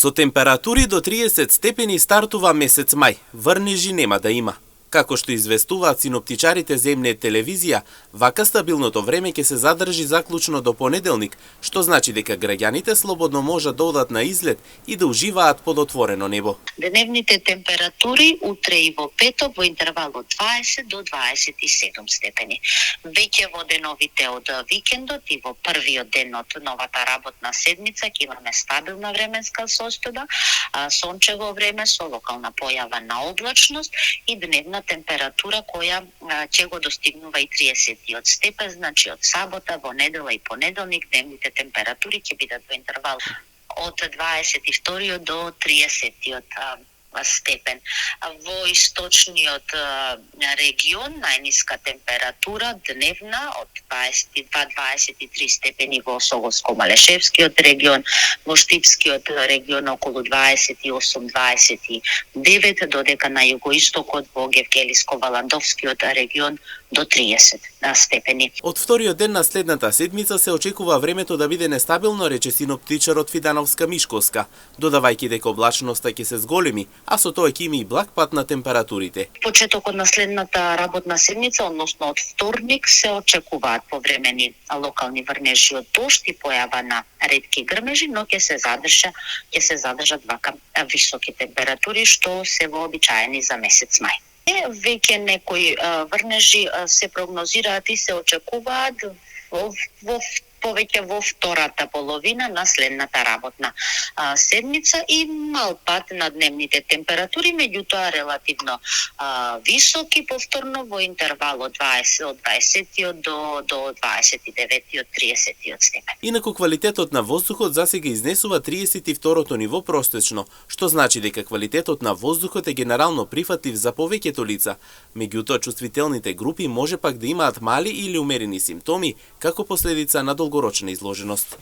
Со температури до 30 степени стартува месец мај, врнежи нема да има. Како што известуваат синоптичарите земне телевизија, вака стабилното време ќе се задржи заклучно до понеделник, што значи дека граѓаните слободно можат да одат на излет и да уживаат под отворено небо. Деневните температури утре и во петок во интервал од 20 до 27 степени. Веќе во деновите од викендот и во првиот ден од новата работна седмица ќе имаме стабилна временска состојба, сончево време со локална појава на облачност и дневна температура која ќе го достигнува и 30 степен, значи од сабота во недела и понеделник дневните температури ќе бидат во интервал од 22 до 30 степен. Во источниот регион најниска температура дневна од 22-23 степени во Соговско-Малешевскиот регион, во Штипскиот регион околу 28-29, додека на југоистокот во Гевгелиско-Валандовскиот регион до 30 степени. Од вториот ден на следната седмица се очекува времето да биде нестабилно, рече синоптичарот Фидановска-Мишковска, додавајќи дека облачноста ќе се зголеми, а со тоа ќе има и благ пат на температурите. Почетокот на следната работна седмица, односно од вторник, се очекуваат повремени локални врнежи од дожд и појава на ретки грмежи, но ќе се задржат вака високи температури што се вообичаени за месец мај. Веќе некои врнежи се прогнозираат и се очекуваат повеќе во втората половина на следната работна седмица и мал пат на дневните температури, меѓутоа релативно високи, повторно во интервал од 20 до 29-30 степен. Инаку квалитетот на воздухот засега изнесува 32-то ниво простечно, што значи дека квалитетот на воздухот е генерално прифатлив за повеќето лица, меѓутоа чувствителните групи може пак да имаат мали или умерени симптоми како последица на долгорочна изложеност.